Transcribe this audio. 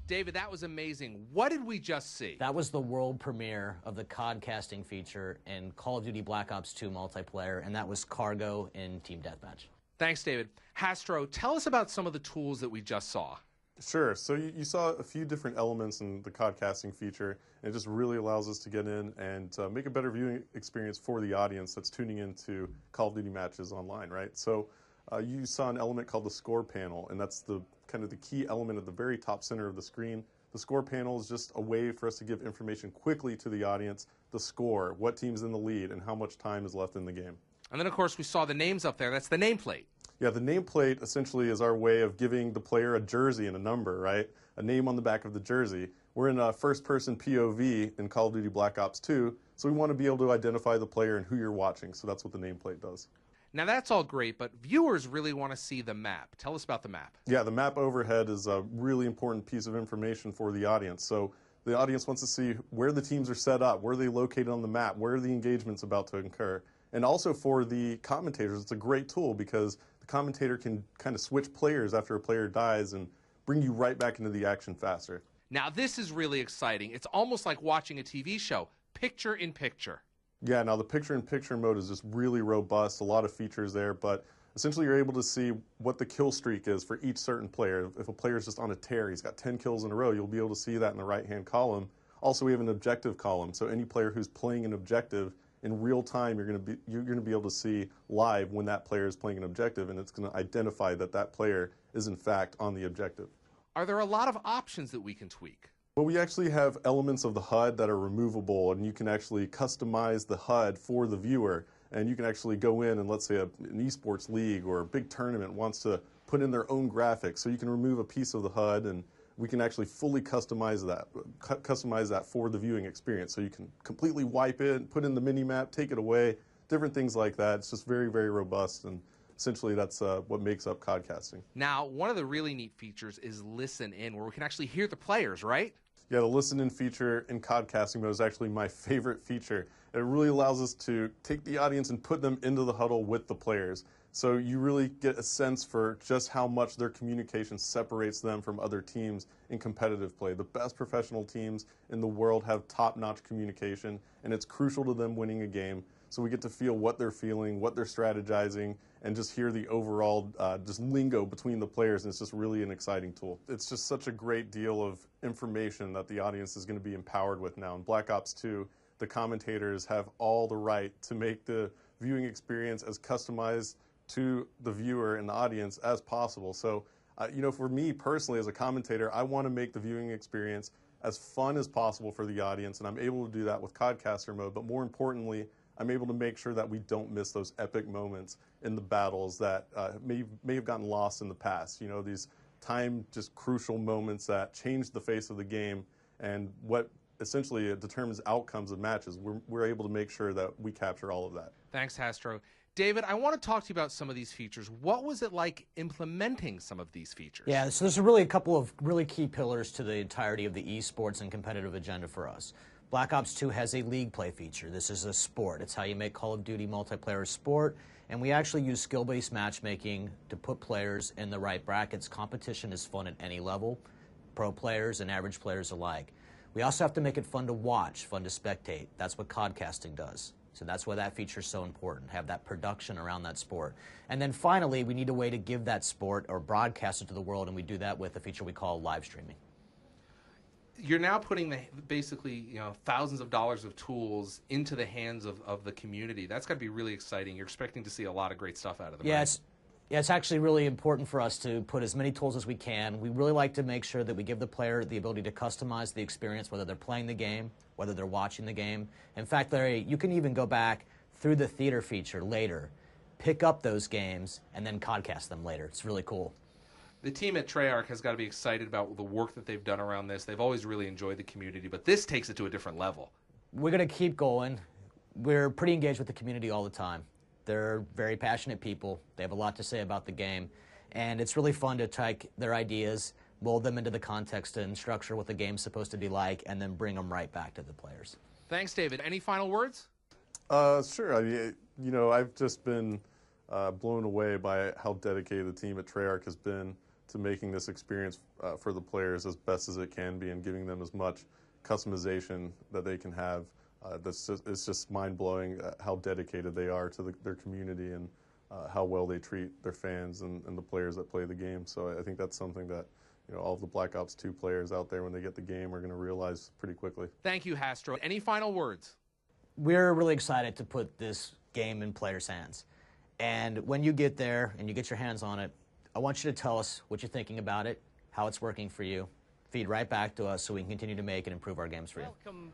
David, that was amazing. What did we just see? That was the world premiere of the codcasting feature in Call of Duty Black Ops 2 multiplayer, and that was Cargo in Team Deathmatch. Thanks, David. Hastro, tell us about some of the tools that we just saw. Sure. So you saw a few different elements in the codcasting feature, and it just really allows us to get in and make a better viewing experience for the audience that's tuning into Call of Duty matches online, right? So you saw an element called the score panel, and that's the kind of the key element at the very top center of the screen. The score panel is just a way for us to give information quickly to the audience, the score, what team's in the lead, and how much time is left in the game. And then, of course, we saw the names up there. That's the nameplate. Yeah, the nameplate essentially is our way of giving the player a jersey and a number, right? A name on the back of the jersey. We're in a first-person POV in Call of Duty Black Ops 2, so we want to be able to identify the player and who you're watching, so that's what the nameplate does. Now, that's all great, but viewers really want to see the map. Tell us about the map. Yeah, the map overhead is a really important piece of information for the audience. So the audience wants to see where the teams are set up, where are they located on the map, where are the engagements about to occur. And also for the commentators, it's a great tool because the commentator can kind of switch players after a player dies and bring you right back into the action faster. Now, this is really exciting. It's almost like watching a TV show, picture in picture. Yeah, now the picture-in-picture mode is just really robust, a lot of features there, but essentially you're able to see what the kill streak is for each certain player. If a player's just on a tear, he's got 10 kills in a row, you'll be able to see that in the right-hand column. Also, we have an objective column, so any player who's playing an objective in real time, you're going to be able to see live when that player is playing an objective, and it's going to identify that that player is in fact on the objective. Are there a lot of options that we can tweak? Well, we actually have elements of the HUD that are removable, and you can actually customize the HUD for the viewer, and you can actually go in and let's say an esports league or a big tournament wants to put in their own graphics, so you can remove a piece of the HUD and we can actually fully customize that for the viewing experience. So you can completely wipe it, put in the mini-map, take it away, different things like that. It's just very, very robust, and essentially that's what makes up codcasting. Now, one of the really neat features is Listen In, where we can actually hear the players, right? Yeah, the Listen In feature in codcasting mode is actually my favorite feature. It really allows us to take the audience and put them into the huddle with the players. So you really get a sense for just how much their communication separates them from other teams in competitive play. The best professional teams in the world have top-notch communication, and it's crucial to them winning a game. So we get to feel what they're feeling, what they're strategizing, and just hear the overall just lingo between the players, and it's just really an exciting tool. It's just such a great deal of information that the audience is going to be empowered with now. In Black Ops 2, the commentators have all the right to make the viewing experience as customized to the viewer and the audience as possible. So, you know, for me personally as a commentator, I want to make the viewing experience as fun as possible for the audience, and I'm able to do that with codcaster mode, but more importantly, I'm able to make sure that we don't miss those epic moments in the battles that may have gotten lost in the past. You know, these just crucial moments that change the face of the game and what essentially determines outcomes of matches. We're able to make sure that we capture all of that. Thanks, Hastro. David, I want to talk to you about some of these features. What was it like implementing some of these features? Yeah, so there's really a couple of really key pillars to the entirety of the esports and competitive agenda for us. Black Ops 2 has a league play feature. This is a sport. It's how you make Call of Duty multiplayer a sport, and we actually use skill-based matchmaking to put players in the right brackets. Competition is fun at any level, pro players and average players alike. We also have to make it fun to watch, fun to spectate. That's what codcasting does. So that's why that feature is so important, have that production around that sport. And then finally, we need a way to give that sport or broadcast it to the world, and we do that with a feature we call live streaming. You're now putting basically, thousands of dollars of tools into the hands of the community. That's got to be really exciting. You're expecting to see a lot of great stuff out of them. Yeah, right? It's actually really important for us to put as many tools as we can. We really like to make sure that we give the player the ability to customize the experience, whether they're playing the game, whether they're watching the game. In fact, Larry, you can even go back through the theater feature later, pick up those games, and then codcast them later. It's really cool. The team at Treyarch has got to be excited about the work that they've done around this. They've always really enjoyed the community, but this takes it to a different level. We're going to keep going. We're pretty engaged with the community all the time. They're very passionate people. They have a lot to say about the game, and it's really fun to take their ideas, mold them into the context and structure what the game's supposed to be like, and then bring them right back to the players. Thanks, David. Any final words? Sure. I mean, I've just been blown away by how dedicated the team at Treyarch has been to making this experience for the players as best as it can be and giving them as much customization that they can have. It's just mind-blowing how dedicated they are to their community and how well they treat their fans and the players that play the game. So I think that's something that all of the Black Ops 2 players out there when they get the game are going to realize pretty quickly. Thank you, Hastro. Any final words? We're really excited to put this game in players' hands. And when you get there and you get your hands on it, I want you to tell us what you're thinking about it, how it's working for you. Feed right back to us so we can continue to make and improve our games for you. Welcome